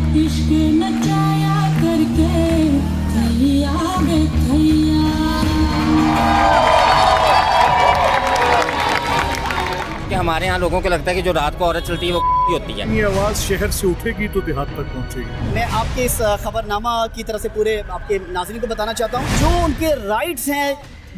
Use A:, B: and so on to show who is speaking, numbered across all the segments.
A: इश्क नचाया करके थैया बे थैया।
B: कि हमारे यहाँ लोगों को लगता है कि जो रात को औरत चलती है वो होती है।
C: ये आवाज़ शहर से उठेगी तो देहात तक पहुँचेगी।
D: मैं आपके इस खबरनामा की तरफ से पूरे आपके नाज़रीन को बताना चाहता हूँ, जो उनके राइट्स हैं,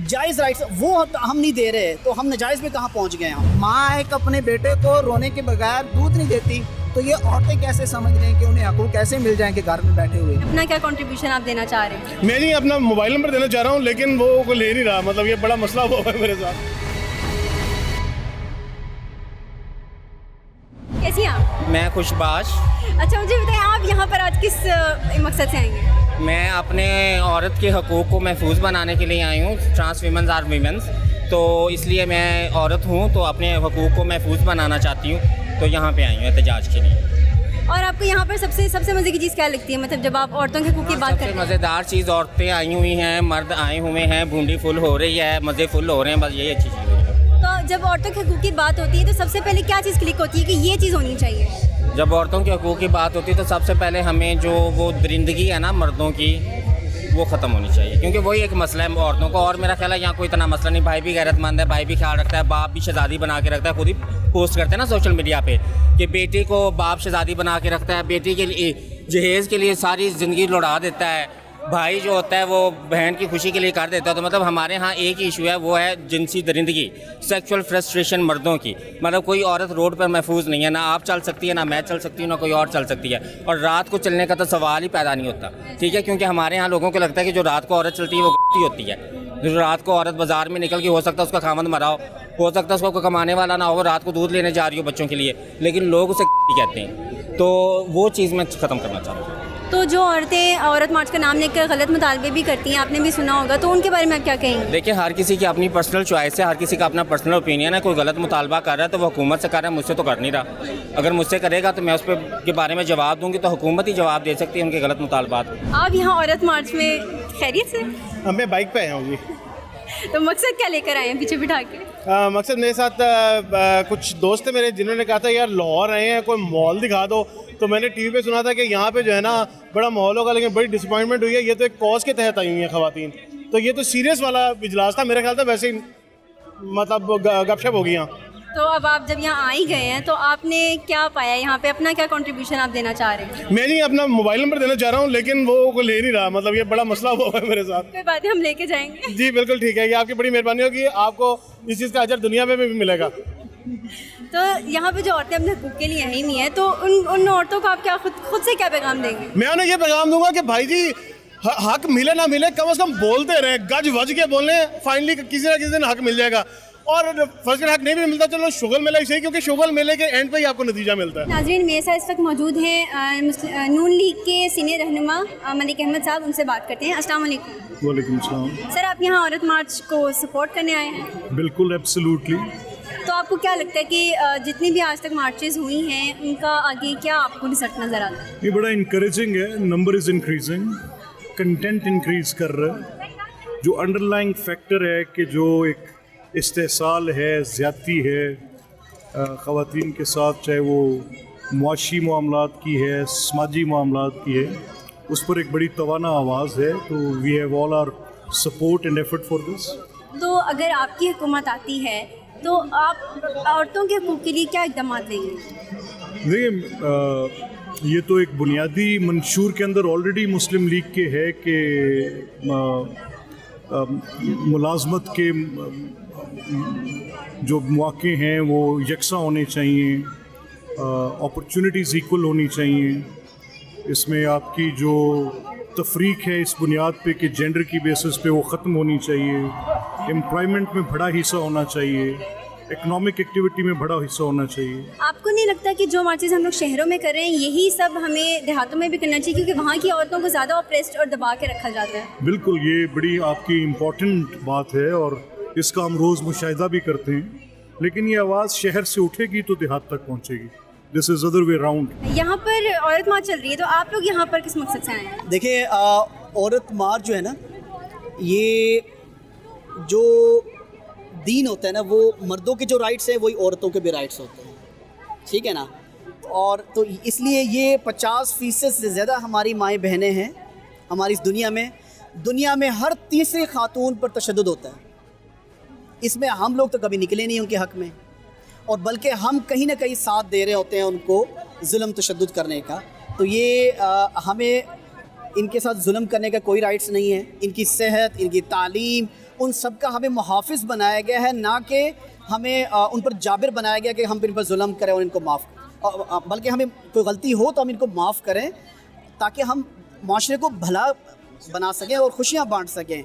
D: जायज़ राइट्स, वो हम नहीं दे रहे, तो हम नाजायज़ में कहाँ पहुँच गए हम।
E: माँ एक अपने बेटे को रोने के बगैर दूध नहीं देती, तो ये औरतें कैसे समझ रही हैं कि उन्हें हकूक़ कैसे मिल जाएंगे घर में बैठे हुए।
F: अपना क्या कंट्रीब्यूशन आप देना चाह रहे हैं?
C: मैं नहीं अपना मोबाइल नंबर देना चाह रहा हूँ, लेकिन वो को ले नहीं रहा। मतलब ये बड़ा मसला हुआ है मेरे साथ।
F: कैसी हैं आप?
B: मैं खुशबाश।
F: अच्छा मुझे बताएं, आप यहाँ पर आज किस मकसद से आएंगे?
B: मैं अपने औरत के हकूक़ को महफूज बनाने के लिए आई हूँ। ट्रांस वीमेंस आर वीमेंस, तो इसलिए मैं औरत हूँ तो अपने हकूक़ को महफूज बनाना चाहती हूँ, तो यहाँ पे आई हूँ एहतजाज के लिए।
F: और आपको यहाँ पर सबसे मज़े की चीज़ क्या लगती है, मतलब जब आप औरतों के हकूक़ की बात करते हैं?
B: मज़ेदार चीज़ औरतें आई हुई हैं, मर्द आए हुए हैं, बूंदी फुल हो रही है, मज़े फुल हो रहे हैं, बस यही अच्छी चीज़ है।
F: तो जब औरतों के हकूक़ की बात होती है तो सबसे पहले क्या चीज़ क्लिक होती है कि ये चीज़ होनी चाहिए?
B: जब औरतों के हकूक़ की बात होती है तो सबसे पहले हमें जो वो दरिंदगी है ना मर्दों की, वो ख़त्म होनी चाहिए, क्योंकि वही एक मसला है औरतों को। और मेरा ख्याल है यहाँ कोई इतना मसला नहीं। भाई भी गैरतमंद है, भाई भी ख्याल रखता है, बाप भी शहज़ादी बना के रखता है। खुद ही पोस्ट करते हैं ना सोशल मीडिया पे कि बेटी को बाप शहज़ादी बना के रखता है, बेटी के लिए जहेज़ के लिए सारी ज़िंदगी लौटा देता है, भाई जो होता है वो बहन की खुशी के लिए कर देता है। तो मतलब हमारे यहाँ एक ही इशू है, वो है जिनसी दरिंदगी, सेक्सुअल फ्रस्ट्रेशन मर्दों की। मतलब कोई औरत रोड पर महफूज नहीं है, ना आप चल सकती है, ना मैं चल सकती हूँ, ना कोई और चल सकती है। और रात को चलने का तो सवाल ही पैदा नहीं होता, ठीक है, क्योंकि हमारे यहाँ लोगों को लगता है कि जो रात को औरत चलती है वो होती है। जो रात को औरत बाजार में निकल के, हो सकता है उसका खामद मरा हो सकता है उसको कोई कमाने वाला ना हो, रात को दूध लेने जा रही हो बच्चों के लिए, लेकिन लोग उसे कहते हैं। तो वो चीज़ मैं ख़त्म करना चाहता हूँ।
F: तो जो औरतें औरत मार्च का नाम लेकर गलत मुतालबे भी करती हैं, आपने भी सुना होगा, तो उनके बारे में आप क्या कहेंगे?
B: देखिए, हर किसी की अपनी पर्सनल चॉइस है, हर किसी का अपना पर्सनल ओपिनियन है। कोई गलत मुतालबा कर रहा है तो वो हुकूमत से कर रहा है, मुझसे तो कर नहीं रहा। अगर मुझसे करेगा तो मैं उस पर के बारे में जवाब दूंगी, तो हुकूमत ही जवाब दे सकती है उनके गलत मुतालबात।
F: आप यहाँ औरत मार्च में खैरियत से?
C: मैं बाइक पे आया हूँ जी।
F: तो मकसद क्या लेकर आए हैं पीछे बिठा के?
C: मकसद मेरे साथ कुछ दोस्त थे मेरे, जिन्होंने कहा था यार लाहौर आए हैं, कोई मॉल दिखा दो। तो मैंने टीवी पे सुना था कि यहाँ पे जो है ना बड़ा माहौल होगा, लेकिन बड़ी डिसअपॉइंटमेंट हुई है। ये तो एक कॉज के तहत आई हुई हैं ख़वातीन, तो ये तो सीरियस वाला इजलास था मेरे ख्याल से। वैसे ही मतलब गपशप हो गई यहाँ।
F: तो अब आप जब यहाँ आ ही गए हैं तो आपने क्या पाया यहाँ पे, अपना क्या कंट्रीब्यूशन आप देना चाह रहे हैं?
C: मैं नहीं अपना मोबाइल नंबर देना चाह रहा हूँ, लेकिन वो को ले नहीं रहा। मतलब ये बड़ा मसला हुआ है मेरे साथ।
F: कोई बात नहीं, हम लेके जाएंगे।
C: जी बिल्कुल ठीक है, ये आपकी बड़ी मेहरबानी होगी। आपको इस चीज़ का अजर दुनिया में भी मिलेगा।
F: तो यहाँ पे जो औरतें अपने हकूक़ के लिए आई हुई हैं, तो उन औरतों को आप क्या खुद से क्या पैगाम देंगे?
C: मैं उन्हें ये पैगाम दूंगा कि भाई जी हक मिले ना मिले, कम से कम बोलते रहे, गज वज के बोलें। फाइनली किसी ना किसी दिन हक मिल जाएगा। और फर्स्ट हक नहीं भी मिलता, चलो शुगल मेला सही, क्योंकि शुगल मेले के एंड पे ही आपको नतीजा मिलता है।
F: नाज़रीन, मेरे साथ इस वक्त मौजूद हैं नून लीग के सीनियर रहनुमा मलिक अहमद साहब, उनसे बात करते हैं। अस्सलाम वालेकुम।
C: वालेकुम सलाम।
F: सर, आप यहाँ औरत मार्च को सपोर्ट करने आए हैं?
C: बिल्कुल, एब्सोल्युटली।
F: तो आपको क्या लगता है कि जितनी भी आज तक मार्चेस हुई हैं, उनका आगे क्या आपको रिजल्ट नज़र आता है?
C: ये बड़ा इंकरेजिंग है। Number is increasing, content increase कर रहा है। जो अंडरलाइंग फैक्टर है कि जो एक इस्तेसाल है, ज़्यादती है ख़वातीन के साथ, चाहे वो मुआशी मामलात की है, समाजी मामलात की है, उस पर एक बड़ी तवाना आवाज़ है। तो we have all our support and effort for this.
F: तो अगर आपकी हुकूमत आती है तो आप औरतों के हकूक़ के लिए क्या इक़दाम लेंगे?
C: देखिए, ये तो एक बुनियादी मंशूर के अंदर ऑलरेडी मुस्लिम लीग के है कि मुलाजमत के जो मौके हैं वो यकसा होने चाहिए, अपॉर्चुनिटीज़ इक्वल होनी चाहिए। इसमें आपकी जो तफरीक है इस बुनियाद पे कि जेंडर की बेसिस पे वो ख़त्म होनी चाहिए। एम्प्लॉयमेंट में बड़ा हिस्सा होना चाहिए, इकोनॉमिक एक्टिविटी में बड़ा हिस्सा होना चाहिए।
F: आपको नहीं लगता कि जो मार्चेस हम लोग शहरों में कर रहे हैं, यही सब हमें देहातों में भी करना चाहिए, क्योंकि वहाँ की औरतों को ज़्यादा ऑप्रेस्ड और दबा के रखा जाता है?
C: बिल्कुल, ये बड़ी आपकी इम्पोर्टेंट बात है और इसका हम रोज़ मुशाहिदा भी करते हैं। लेकिन ये आवाज़ शहर से उठेगी तो देहात तक पहुँचेगी। This is other way round.
F: यहाँ पर औरत मार्च चल रही है, तो आप लोग यहाँ पर किस मकसद से आए हैं?
D: देखिए, औरत मार्च जो है ना, ये जो दीन होता है ना, वो मर्दों के जो राइट्स हैं वही औरतों के भी राइट्स होते हैं, ठीक है ना। और तो इसलिए ये 50% से ज़्यादा हमारी माएँ बहनें हैं हमारी इस दुनिया में हर तीसरी खातून पर तशद्दुद होता है। इसमें हम लोग तो कभी निकले नहीं उनके हक़ में, और बल्कि हम कहीं ना कहीं साथ दे रहे होते हैं उनको जुल्म तशद्दुद करने का। तो ये हमें इनके साथ जुल्म करने का कोई राइट्स नहीं है। इनकी सेहत, इनकी तालीम, उन सब का हमें मुहाफ़िज़ बनाया गया है, ना कि हमें उन पर जाबिर बनाया गया कि हम इन पर जुल्म करें और इनको माफ़, बल्कि हमें कोई गलती हो तो हम इनको माफ़ करें ताकि हम माशरे को भला बना सकें और खुशियाँ बांट सकें।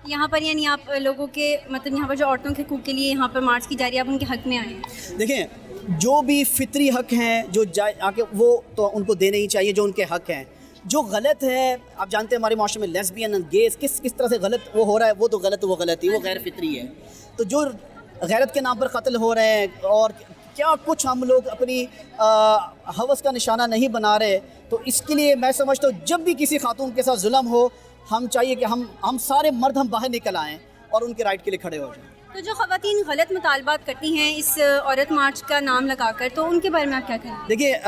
F: यहाँ पर यानी आप लोगों के मतलब यहाँ पर जो औरतों के हकूक़ के लिए यहाँ पर मार्च की जा रही है, आप उनके हक़ में आए हैं?
D: देखें, जो भी फितरी हक़ हैं जो आके वो तो उनको देने ही चाहिए जो उनके हक़ हैं। जो गलत है, आप जानते हैं हमारे माशरे में लेस्बियन एंड गेस किस तरह से गलत वो हो रहा है, वो तो गलत ही, वो गैर फितरी है। तो जो गैरत के नाम पर कत्ल हो रहे हैं और क्या कुछ हम लोग अपनी हवस का निशाना नहीं बना रहे, तो इसके लिए मैं समझता हूँ जब भी किसी खातून के साथ जुल्म हो, हम चाहिए कि हम सारे मर्द हम बाहर निकल आएँ और उनके राइट के लिए खड़े हो जाएँ।
F: तो जो ख़वातीन गलत मुतालबात करती हैं इस औरत मार्च का नाम लगाकर, तो उनके बारे में आप क्या कहें?
D: देखिए,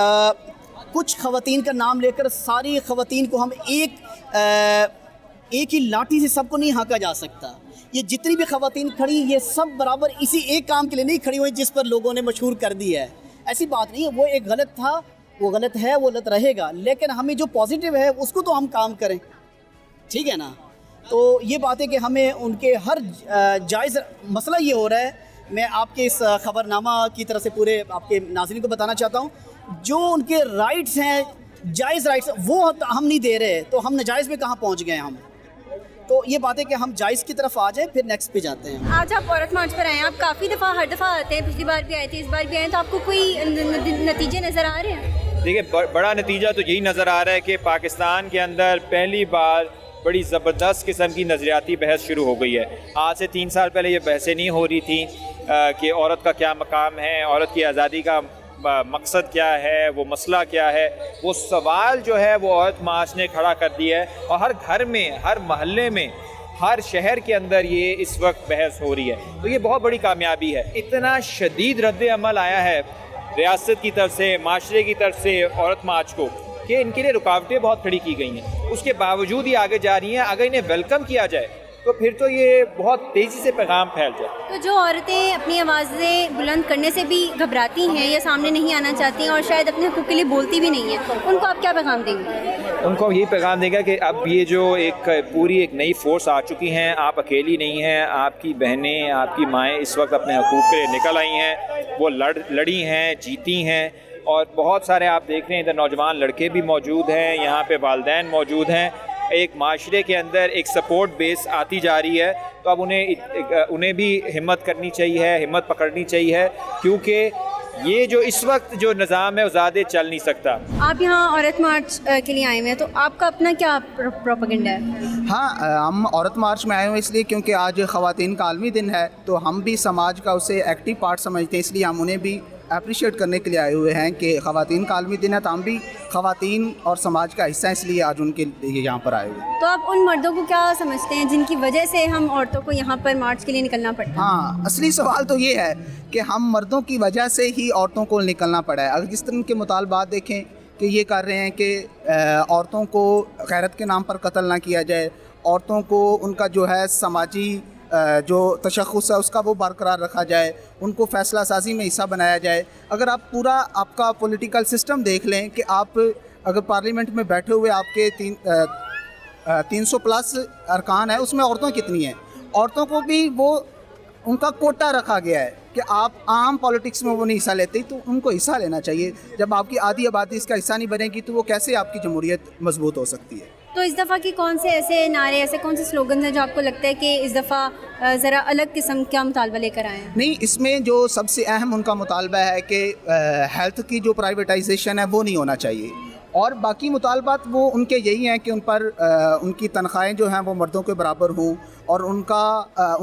D: कुछ ख़वातीन का नाम लेकर सारी ख़वातीन को हम एक ही लाठी से सबको नहीं हाँका जा सकता। ये जितनी भी ख़वातीन खड़ी, ये सब बराबर इसी एक काम के लिए नहीं खड़ी हुई जिस पर लोगों ने मशहूर कर दी है। ऐसी बात नहीं है, वो एक गलत था, वो गलत है, वो गलत रहेगा, लेकिन हमें जो पॉजिटिव है उसको तो हम काम करें, ठीक है ना। तो ये बात है कि हमें उनके हर जायज़, मसला ये हो रहा है, मैं आपके इस ख़बरनामा की तरफ से पूरे आपके नाज़रीन को बताना चाहता हूँ, जो उनके राइट्स हैं, जायज़ राइट्स, वो हम नहीं दे रहे, तो हम नाजायज़ में कहाँ पहुँच गए हम। तो ये बात है कि हम जायज़ की तरफ आ जाएं, फिर नेक्स्ट पे जाते हैं।
F: आज आप औरत मार्च पर आए हैं, आप काफ़ी दफ़ा हर दफ़ा आते हैं, पिछली बार भी आए थे, इस बार भी आए, तो आपको कोई नतीजे नज़र आ रहे हैं?
G: देखिए, बड़ा नतीजा तो यही नज़र आ रहा है कि पाकिस्तान के अंदर पहली बार बड़ी ज़बरदस्त किस्म की नज़रियाती बहस शुरू हो गई है। आज से 3 साल पहले ये बहसें नहीं हो रही थी कि औरत का क्या मकाम है, औरत की आज़ादी का मकसद क्या है, वो मसला क्या है। वो सवाल जो है वो औरत मार्च ने खड़ा कर दिया है, और हर घर में, हर महल्ले में, हर शहर के अंदर ये इस वक्त बहस हो रही है। तो ये बहुत बड़ी कामयाबी है। इतना शदीद रद्द अमल आया है रियासत की तरफ से, माशरे की तरफ से औरत मार्च को, कि इनके लिए रुकावटें बहुत खड़ी की गई हैं, उसके बावजूद ये आगे जा रही हैं। अगर इन्हें वेलकम किया जाए तो फिर तो ये बहुत तेज़ी से पैगाम फैल जाए।
F: तो जो औरतें अपनी आवाज़ें बुलंद करने से भी घबराती हैं या सामने नहीं आना चाहती हैं और शायद अपने हकूक़ के लिए बोलती भी नहीं हैं, उनको आप क्या पैगाम देंगे?
G: उनको यही पैगाम देगा कि अब ये जो पूरी एक नई फ़ोर्स आ चुकी हैं, आप अकेली नहीं हैं, आपकी बहनें, आपकी माएँ इस वक्त अपने हकूक़ के लिए निकल आई हैं, वो लड़ी हैं, जीती हैं। और बहुत सारे आप देख रहे हैं इधर नौजवान लड़के भी मौजूद हैं, यहाँ पे वालिदैन मौजूद हैं। एक माशरे के अंदर एक सपोर्ट बेस आती जा रही है, तो अब उन्हें भी हिम्मत करनी चाहिए, हिम्मत पकड़नी चाहिए, क्योंकि ये जो इस वक्त जो निज़ाम है वो ज़्यादा चल नहीं सकता।
F: आप यहाँ औरत मार्च के लिए आए हुए हैं, तो आपका अपना क्या प्रोपेगेंडा है?
E: हाँ, हम औरत मार्च में आए हुए इसलिए क्योंकि आज ख़वातीन का आलमी दिन है, तो हम भी समाज का उसे एक्टिव पार्ट समझते हैं, इसलिए हम उन्हें भी अप्रिशिएट करने के लिए आए हुए हैं कि ख़वातीन का आलमी दिन है, तो हम भी ख़वातीन और समाज का हिस्सा, इसलिए आज उनके लिए यहाँ पर आए हुए हैं।
F: तो आप उन मर्दों को क्या समझते हैं जिनकी वजह से हम औरतों को यहाँ पर मार्च के लिए निकलना पड़ता है?
E: हाँ, असली सवाल तो ये है कि हम मर्दों की वजह से ही औरतों को निकलना पड़ा है। अगर जिस तरह के मुतालबात देखें कि ये कर रहे हैं कि औरतों को गैरत के नाम पर कत्ल ना किया जाए, औरतों को उनका जो है समाजी जो तशख़्ख़ुस है उसका वो बरकरार रखा जाए, उनको फ़ैसला साजी में हिस्सा बनाया जाए। अगर आप पूरा आपका पॉलिटिकल सिस्टम देख लें कि आप अगर पार्लियामेंट में बैठे हुए आपके 300 प्लस अरकान है, उसमें औरतें कितनी हैं? औरतों को भी वो उनका कोटा रखा गया है कि आप आम पॉलिटिक्स में वो नहीं हिस्सा लेते, तो उनको हिस्सा लेना चाहिए। जब आपकी आधी आबादी इसका हिस्सा नहीं बनेगी तो वो कैसे आपकी जमहूरियत मजबूत हो सकती है?
F: तो इस दफ़ा की कौन से ऐसे नारे, ऐसे कौन से स्लोगन हैं जो आपको लगता है कि इस दफ़ा ज़रा अलग किस्म का मुतालबा लेकर आए हैं? नहीं,
E: इसमें जो सबसे अहम उनका मुतालबा है कि हेल्थ की जो प्राइवेटाइजेशन है वो नहीं होना चाहिए, और बाकी मुतालबात वो उनके यही हैं कि उन पर उनकी तनख्वाहें जो हैं वो मर्दों के बराबर हों, और उन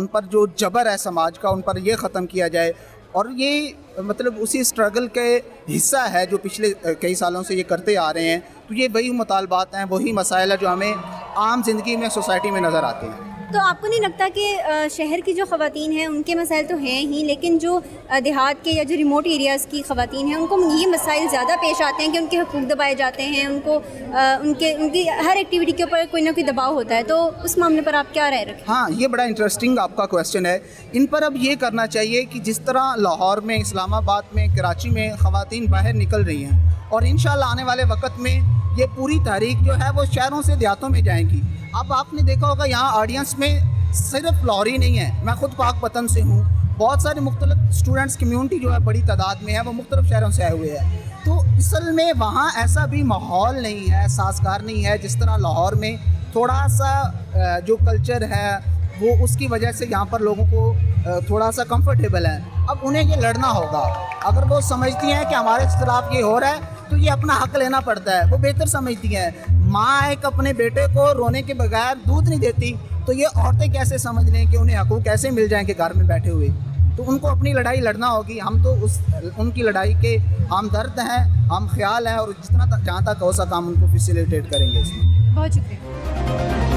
E: पर जो जबर है समाज का उन पर ये ख़त्म किया जाए। और ये मतलब उसी स्ट्रगल के हिस्सा है जो पिछले कई सालों से ये करते आ रहे हैं। तो ये वही मुतालबात हैं, वही मसाइल है जो हमें आम ज़िंदगी में, सोसाइटी में नज़र आते हैं।
F: तो आपको नहीं लगता कि शहर की जो ख़वातीन हैं उनके मसाइल तो हैं ही, लेकिन जो देहात के या जो रिमोट एरियाज़ की ख़वातीन हैं उनको ये मसाइल ज़्यादा पेश आते हैं कि उनके हकूक़ दबाए जाते हैं, उनको उनकी हर एक्टिविटी के ऊपर कोई ना कोई दबाव होता है, तो उस मामले पर आप क्या राय रखें?
E: हाँ, ये बड़ा इंटरेस्टिंग आपका क्वेश्चन है। इन पर अब ये करना चाहिए कि जिस तरह लाहौर में, इस्लामाबाद में, कराची में ख़वातीन बाहर निकल रही हैं और इंशाअल्लाह आने वाले वक्त में ये पूरी तहरीक जो है वो शहरों से देहातों में जाएंगी। अब आपने देखा होगा यहाँ ऑडियंस में सिर्फ लाहौरी नहीं है, मैं ख़ुद पाकपतन से हूँ, बहुत सारे मुख्तलिफ स्टूडेंट्स कम्यूनिटी जो है बड़ी तादाद में है, वो मुख्तलिफ शहरों से आए हुए हैं। तो असल में वहाँ ऐसा भी माहौल नहीं है, साजगार नहीं है जिस तरह लाहौर में थोड़ा सा जो कल्चर है वो उसकी वजह से यहाँ पर लोगों को थोड़ा सा कंफर्टेबल है। अब उन्हें ये लड़ना होगा। अगर वो समझती हैं कि हमारे खिलाफ ये हो रहा है तो ये अपना हक लेना पड़ता है। वो बेहतर समझती हैं। माँ एक अपने बेटे को रोने के बगैर दूध नहीं देती, तो ये औरतें कैसे समझ लें कि उन्हें हकूक़ कैसे मिल जाएंगे घर में बैठे हुए। तो उनको अपनी लड़ाई लड़ना होगी। हम तो उनकी लड़ाई के हमदर्द हैं, हम ख्याल हैं और जितना जहाँ तक हो सका हम उनको फैसिलिटेट करेंगे इसमें।
F: बहुत शुक्रिया।